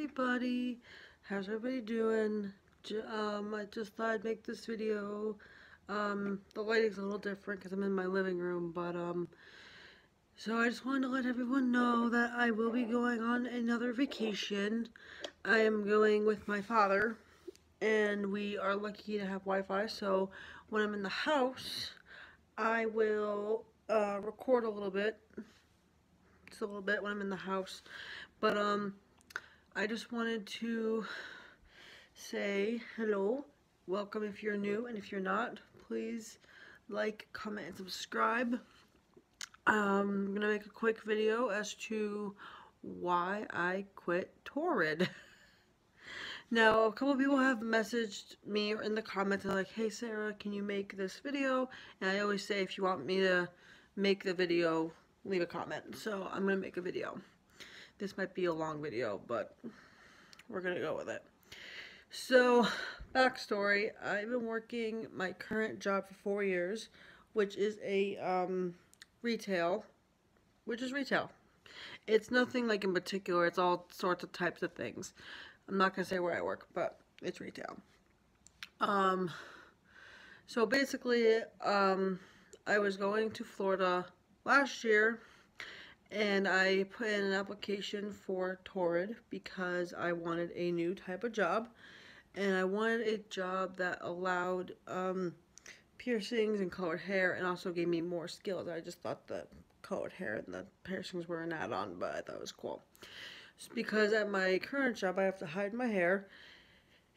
everybody, how's everybody doing? I just thought I'd make this video. The lighting's a little different because I'm in my living room, but so I just wanted to let everyone know that I will be going on another vacation. I am going with my father, and we are lucky to have Wi-Fi, so when I'm in the house, I will record a little bit. Just a little bit when I'm in the house, but I just wanted to say hello, welcome if you're new, and if you're not, please like, comment, and subscribe. I'm gonna make a quick video as to why I quit TORRID. Now, a couple of people have messaged me or in the comments and like, hey Sarah, can you make this video? And I always say, if you want me to make the video, leave a comment. So I'm gonna make a video. This might be a long video, but we're gonna go with it. So, backstory, I've been working my current job for 4 years, which is a retail. It's nothing like in particular, it's all sorts of types of things. I'm not gonna say where I work, but it's retail. So basically, I was going to Florida last year, and I put in an application for TORRID because I wanted a new type of job, and I wanted a job that allowed piercings and colored hair, and also gave me more skills. I just thought the colored hair and the piercings were an add-on, but I thought it was cool. Because at my current job, I have to hide my hair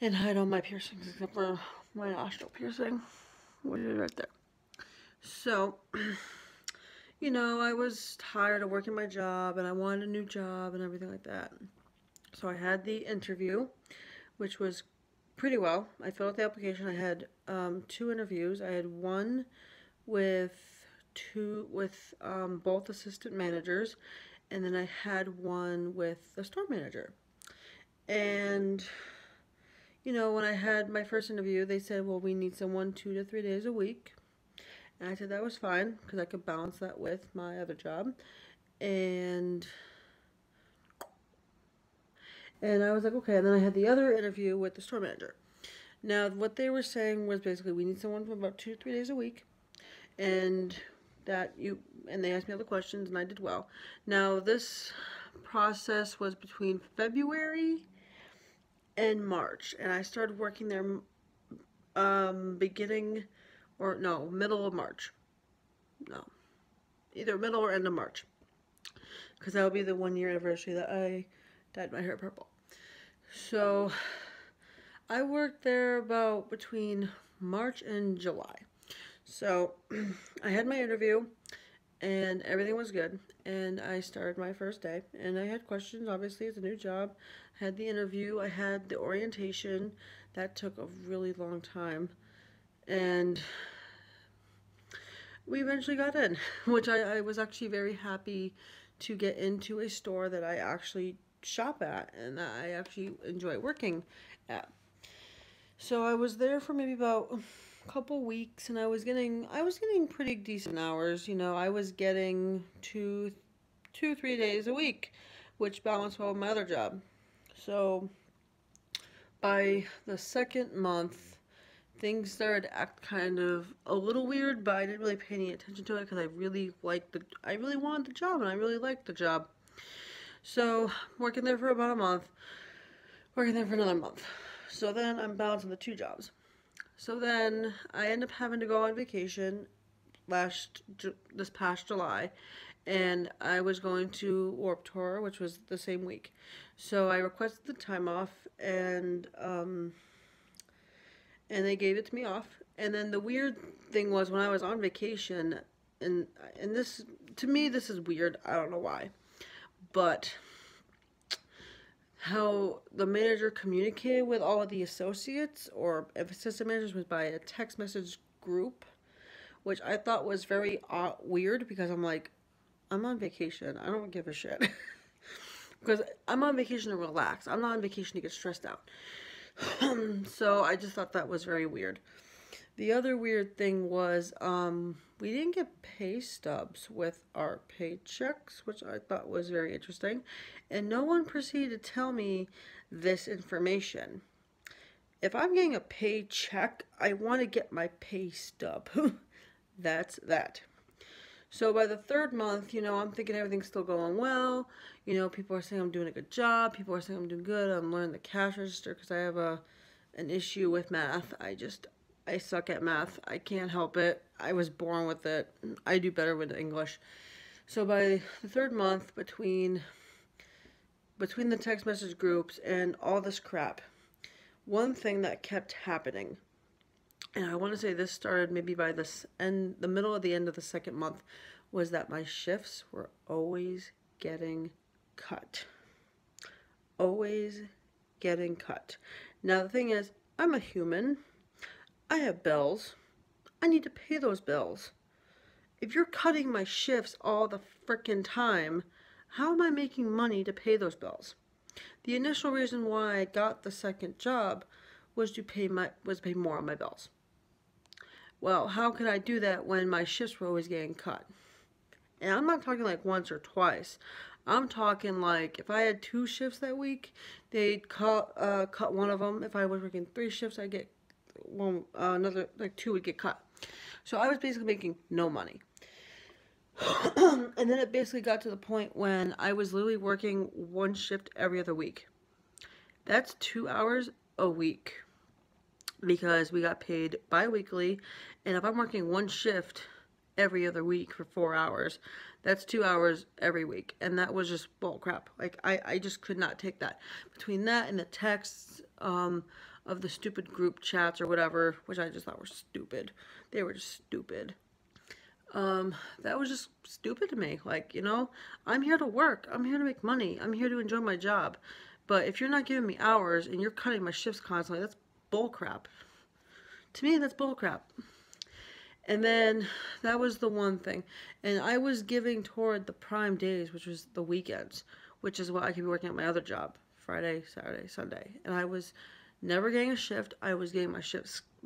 and hide all my piercings except for my nostril piercing, which is right there. So, you know, I was tired of working my job and I wanted a new job and everything like that. So I had the interview, which was pretty well. I filled out the application. I had 2 interviews. I had one with both assistant managers, and then I had one with the store manager. And you know, when I had my first interview, they said, well, we need someone 2 to 3 days a week. And I said that was fine because I could balance that with my other job. And I was like, okay. And then I had the other interview with the store manager. Now, what they were saying was basically we need someone for about 2 to 3 days a week. And they asked me other questions, and I did well. Now, this process was between February and March, and I started working there middle of March. No, either middle or end of March, because that will be the 1-year anniversary that I dyed my hair purple. So I worked there about between March and July. So I had my interview and everything was good, and I started my first day, and I had questions. Obviously, it's a new job. I had the interview, I had the orientation. That took a really long time, and we eventually got in, which I was actually very happy to get into a store that I actually shop at and that I actually enjoy working at. So I was there for maybe about a couple weeks, and I was getting pretty decent hours. You know, I was getting 2 to 3 days a week, which balanced well with my other job. So by the second month, things started to act kind of a little weird, but I didn't really pay any attention to it because I really wanted the job, and I really liked the job. So working there for about a month, working there for another month. So then I'm balancing the 2 jobs. So then I end up having to go on vacation this past July, and I was going to Warped Tour, which was the same week. So I requested the time off, and they gave it to me off. And then the weird thing was, when I was on vacation, and this, to me, this is weird. I don't know why, but how the manager communicated with all of the associates or assistant managers was by a text message group, which I thought was very weird, because I'm like, I'm on vacation. I don't give a shit. Because I'm on vacation to relax. I'm not on vacation to get stressed out. So I just thought that was very weird. The other weird thing was, we didn't get pay stubs with our paychecks, which I thought was very interesting. And no one proceeded to tell me this information. If I'm getting a paycheck, I want to get my pay stub. That's that. So by the third month, I'm thinking everything's still going well. People are saying I'm doing a good job. People are saying I'm doing good. I'm learning the cash register because I have an issue with math. I suck at math. I can't help it. I was born with it. I do better with English. So by the third month, between the text message groups and all this crap, one thing that kept happening, and I want to say this started maybe by the middle of the end of the second month, was that my shifts were always getting cut. Always getting cut. Now the thing is, I'm a human. I have bills. I need to pay those bills. If you're cutting my shifts all the frickin' time, how am I making money to pay those bills? The initial reason why I got the second job was to pay more on my bills. Well, how could I do that when my shifts were always getting cut? And I'm not talking like once or twice. I'm talking like if I had 2 shifts that week, they'd cut one of them. If I was working 3 shifts, I'd get another, like 2 would get cut. So I was basically making no money. And then it basically got to the point when I was literally working 1 shift every other week. That's 2 hours a week because we got paid bi-weekly. And if I'm working 1 shift every other week for 4 hours, that's 2 hours every week. And that was just bull crap. Like, I just could not take that. Between that and the texts of the stupid group chats or whatever, which I just thought were stupid. They were just stupid. That was just stupid to me. Like, I'm here to work. I'm here to make money. I'm here to enjoy my job. But if you're not giving me hours and you're cutting my shifts constantly, that's bull crap. To me, that's bull crap. And then that was the one thing. And I was giving toward the prime days, which was the weekends, which is what I could be working at my other job, Friday, Saturday, Sunday. And I was never getting a shift. I was getting my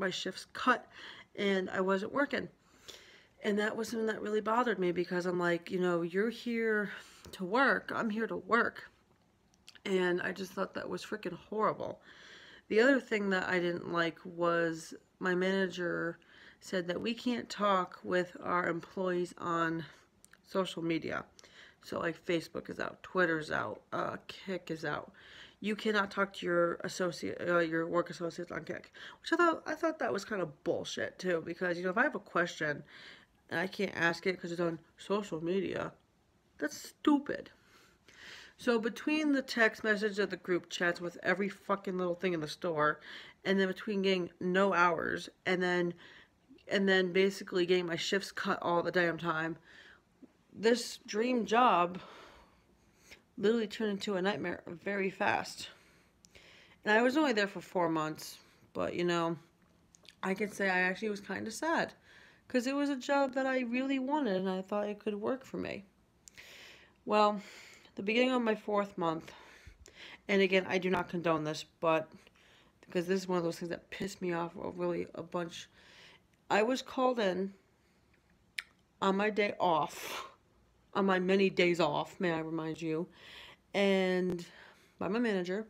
shifts cut, and I wasn't working. And that was something that really bothered me because I'm like, you're here to work. I'm here to work. And I just thought that was freaking horrible. The other thing that I didn't like was my manager said that we can't talk with our employees on social media. So like Facebook is out, Twitter's out, Kik is out. You cannot talk to your your work associates on Kik, which I thought that was kind of bullshit too. Because if I have a question and I can't ask it because it's on social media, that's stupid. So between the text message of the group chats with every fucking little thing in the store, and then between getting no hours, and then basically getting my shifts cut all the damn time, this dream job literally turned into a nightmare very fast. And I was only there for 4 months, but I could say I actually was kind of sad because it was a job that I really wanted and I thought it could work for me. Well, the beginning of my 4th month, and again, I do not condone this, but because this is one of those things that pissed me off really a bunch. I was called in on my day off, on my many days off, may I remind you, and by my manager.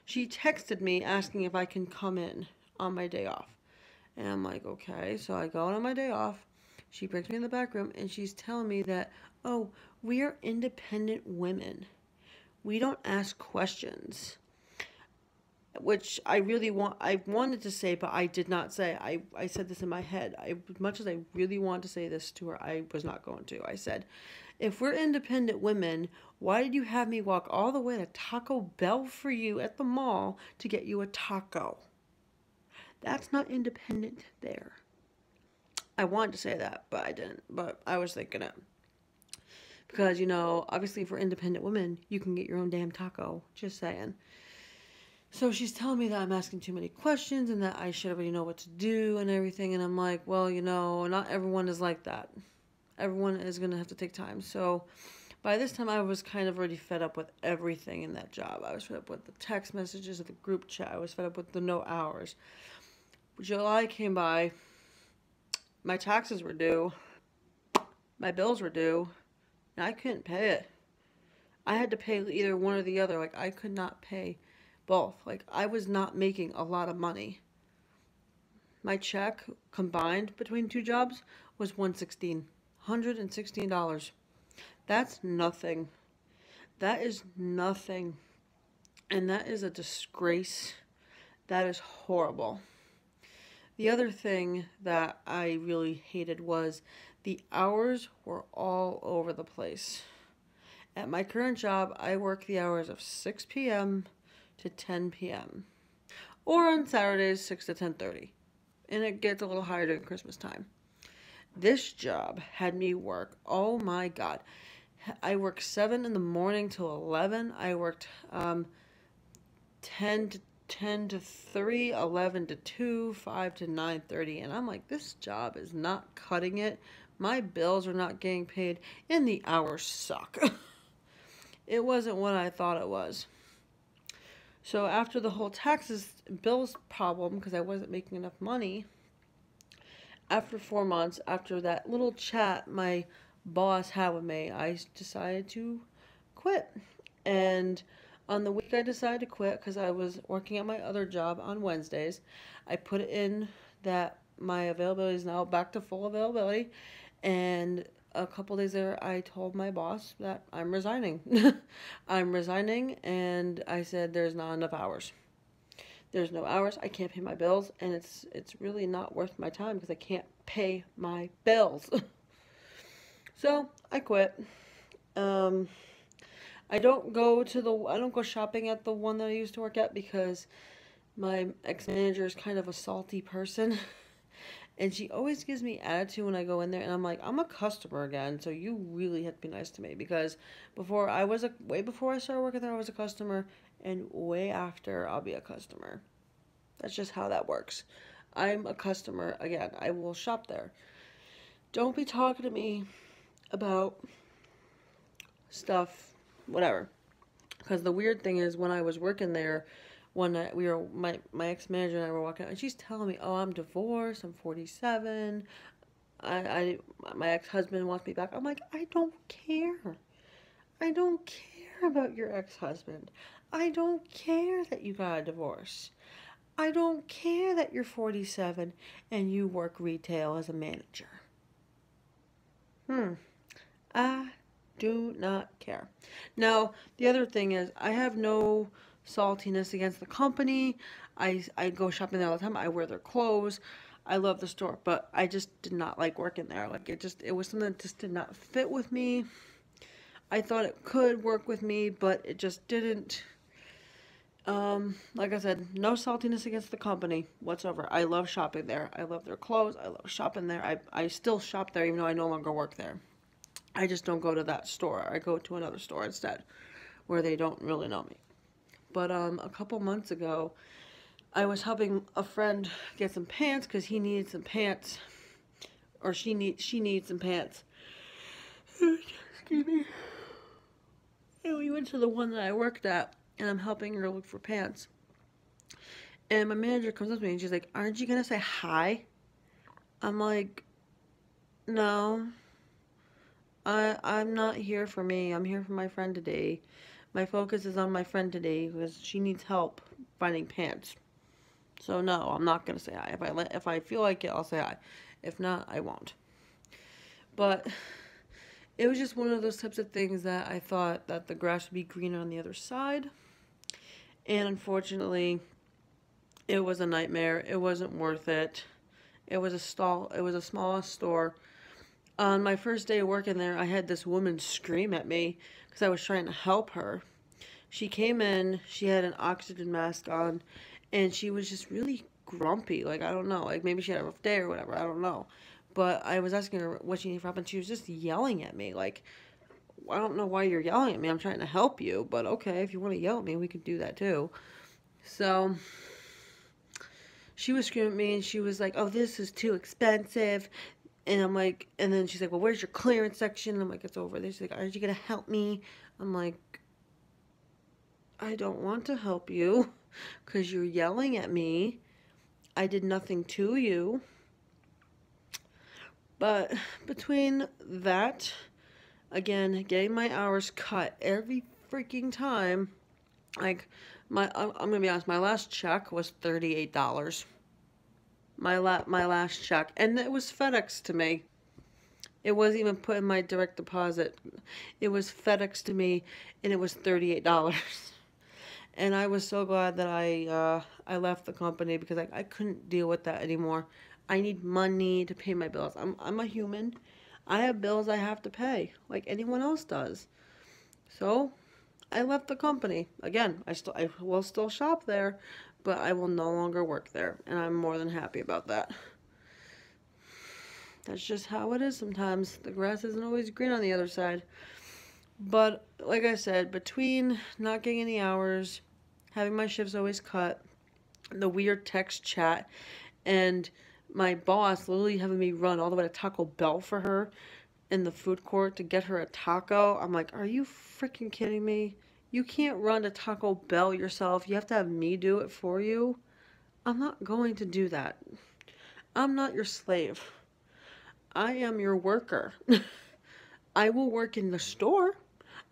She texted me asking if I can come in on my day off. And I'm like, okay. So I go on my day off. She brings me in the back room and she's telling me that, oh, we are independent women. We don't ask questions. Which I wanted to say, but I did not say. I said this in my head. As much as I really wanted to say this to her, I was not going to. I said, if we're independent women, why did you have me walk all the way to Taco Bell for you at the mall to get you a taco? That's not independent there. I wanted to say that, but I didn't. But I was thinking it. Because, obviously if we're independent women, you can get your own damn taco. Just saying. So she's telling me that I'm asking too many questions and that I should already know what to do and everything. And I'm like, well, not everyone is like that. Everyone is going to have to take time. So by this time, I was kind of already fed up with everything in that job. I was fed up with the text messages of the group chat. I was fed up with the no hours. July came by. my taxes were due, my bills were due, and I couldn't pay it. I had to pay either one or the other. Like, I could not pay both. Like, I was not making a lot of money. My check combined between two jobs was $116. That's nothing. That is nothing. And that is a disgrace. That is horrible. The other thing that I really hated was the hours were all over the place. At my current job, I work the hours of 6 p.m. to 10 p.m. or on Saturdays 6 to 10:30. And it gets a little higher during Christmas time. This job had me work, oh my God. I worked 7 in the morning till 11. I worked 10 to 3, 11 to 2, 5 to 9:30. And I'm like, this job is not cutting it. My bills are not getting paid, and the hours suck. It wasn't what I thought it was. So after the whole taxes bills problem, because I wasn't making enough money, after 4 months, after that little chat my boss had with me, I decided to quit. And on the week I decided to quit, because I was working at my other job on Wednesdays, I put in that my availability is now back to full availability. And a couple days later, I told my boss that I'm resigning. I'm resigning, and I said there's not enough hours. There's no hours. I can't pay my bills, and it's really not worth my time because I can't pay my bills. So I quit. I don't go shopping at the one that I used to work at because my ex-manager is kind of a salty person. And she always gives me attitude when I go in there, and I'm like, I'm a customer again, so you really have to be nice to me. Because way before I started working there, I was a customer, and way after, I'll be a customer. That's just how that works. I'm a customer again. I will shop there. Don't be talking to me about stuff, whatever. Because the weird thing is, when I was working there, one night my ex-manager and I were walking out, and she's telling me, oh, I'm divorced, I'm 47, my ex-husband wants me back. I'm like, I don't care. I don't care about your ex-husband. I don't care that you got a divorce. I don't care that you're 47 and you work retail as a manager. I do not care. Now, the other thing is, I have no saltiness against the company. I go shopping there all the time. I wear their clothes. I love the store, but I just did not like working there. Like, it was something that just did not fit with me. I thought it could work with me, but it just didn't. Like I said, no saltiness against the company whatsoever. I love shopping there. I love their clothes. I love shopping there. I still shop there even though I no longer work there. I just don't go to that store. I go to another store instead where they don't really know me. But a couple months ago, I was helping a friend get some pants because he needed some pants, or she needs some pants. Excuse me. And we went to the one that I worked at, and I'm helping her look for pants. And my manager comes up to me and she's like, "Aren't you gonna say hi?" I'm like, "No. I'm not here for me. I'm here for my friend today. My focus is on my friend today because she needs help finding pants. So no, I'm not gonna say hi. If I feel like it, I'll say hi. If not, I won't." But it was just one of those types of things that I thought that the grass would be greener on the other side. And unfortunately, it was a nightmare. It wasn't worth it. It was a small store. On my first day of working there, I had this woman scream at me because I was trying to help her. She came in, she had an oxygen mask on, and she was just really grumpy. Like, I don't know, like maybe she had a rough day or whatever, I don't know. But I was asking her what she needed for help, and she was just yelling at me. Like, I don't know why you're yelling at me. I'm trying to help you, but okay, if you want to yell at me, we could do that too. So she was screaming at me, and she was like, "Oh, this is too expensive." And I'm like, and then she's like, "Well, where's your clearance section?" And I'm like, "It's over there." She's like, "Aren't you going to help me?" I'm like, "I don't want to help you because you're yelling at me. I did nothing to you." But between that, again, getting my hours cut every freaking time, like I'm gonna be honest, my last check was $38. My last check, and it was FedEx to me. It wasn't even put in my direct deposit. It was FedEx to me, and it was $38. And I was so glad that I left the company because I couldn't deal with that anymore. I need money to pay my bills. I'm a human. I have bills I have to pay, like anyone else does. So I left the company. Again, I will still shop there, but I will no longer work there, and I'm more than happy about that. That's just how it is sometimes. The grass isn't always green on the other side. But like I said, between not getting any hours, having my shifts always cut, the weird text chat, and my boss literally having me run all the way to Taco Bell for her in the food court to get her a taco. I'm like, are you freaking kidding me? You can't run to Taco Bell yourself. You have to have me do it for you. I'm not going to do that. I'm not your slave. I am your worker. I will work in the store.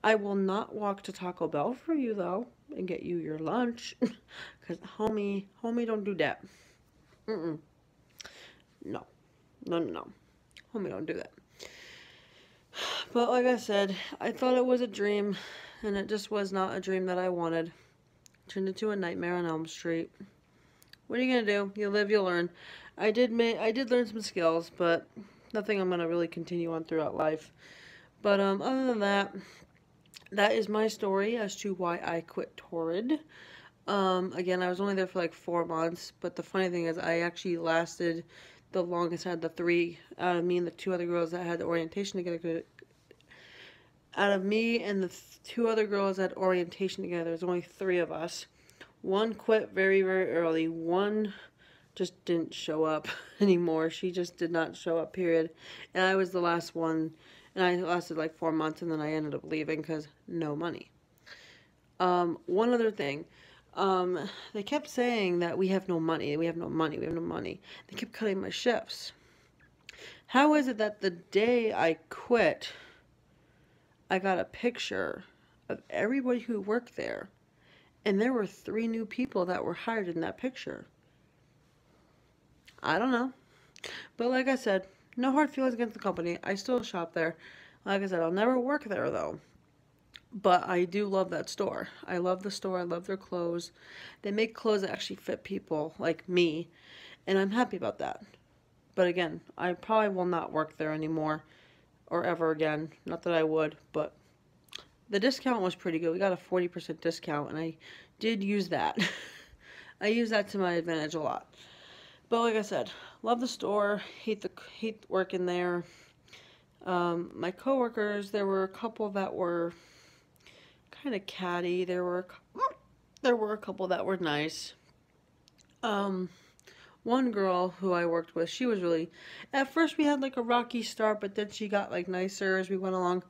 I will not walk to Taco Bell for you, though, and get you your lunch. Because, homie, don't do that. Mm-mm. No. No. Homie, don't do that. But like I said, I thought it was a dream, and it just was not a dream that I wanted. It turned into a nightmare on Elm Street. What are you gonna do? You live, you learn. I did learn some skills, but nothing I'm gonna really continue on throughout life. But other than that, that is my story as to why I quit Torrid. Again, I was only there for like 4 months, but the funny thing is I actually lasted the longest. I had the 3 out of me and the 2 other girls that had orientation together. Out of me and the 2 other girls that had orientation together, there's only 3 of us. One quit very, very early. One just didn't show up anymore. She just did not show up, period. And I was the last one, and I lasted like 4 months, and then I ended up leaving because no money. One other thing. They kept saying that we have no money, we have no money, we have no money. They kept cutting my shifts. How is it that the day I quit, I got a picture of everybody who worked there, and there were 3 new people that were hired in that picture? I don't know. But like I said, no hard feelings against the company. I still shop there. Like I said, I'll never work there though. But I do love that store. I love the store. I love their clothes. They make clothes that actually fit people like me, and I'm happy about that. But again, I probably will not work there anymore or ever again. Not that I would, but the discount was pretty good. We got a 40% discount, and I did use that. I used that to my advantage a lot. But like I said, love the store. Hate working there. My coworkers, there were a couple that were kind of catty. There were a couple that were nice. One girl who I worked with, she was really, at first we had like a rocky start, but then she got like nicer as we went along.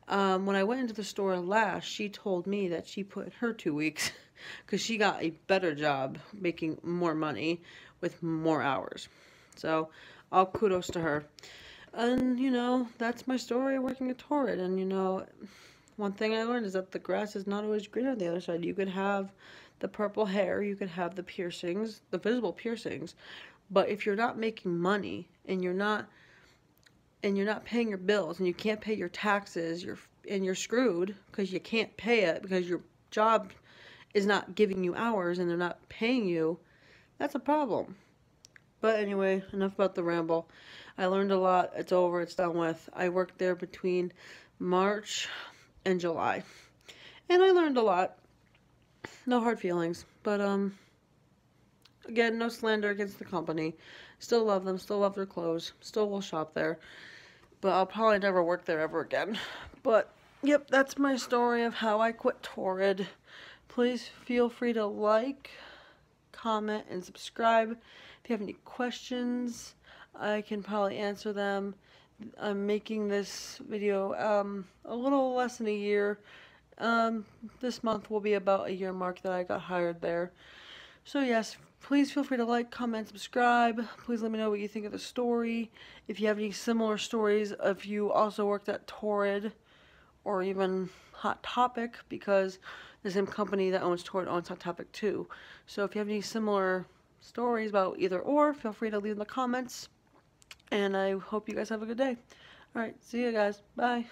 When I went into the store last, she told me that she put in her 2 weeks because she got a better job making more money with more hours. So all kudos to her. And you know, that's my story working at Torrid. And you know, one thing I learned is that the grass is not always green on the other side. You could have the purple hair, you could have the piercings, the visible piercings, but if you're not making money and you're not paying your bills and you can't pay your taxes, you're screwed because you can't pay it because your job is not giving you hours and they're not paying you. That's a problem. But anyway, enough about the ramble. I learned a lot. It's over. It's done with. I worked there between March and July, and I learned a lot. No hard feelings, but again, no slander against the company. Still love them, still love their clothes, still will shop there, but I'll probably never work there ever again. But yep, that's my story of how I quit Torrid. Please feel free to like, comment, and subscribe. If you have any questions, I can probably answer them. I'm making this video a little less than a year. This month will be about a year mark that I got hired there. So yes, Please feel free to like, comment, subscribe. Please let me know what you think of the story. If you have any similar stories, if you also worked at TORRID or even Hot Topic, because the same company that owns TORRID owns Hot Topic too. So if you have any similar stories about either or, feel free to leave in the comments. And I hope you guys have a good day. Alright, see you guys. Bye.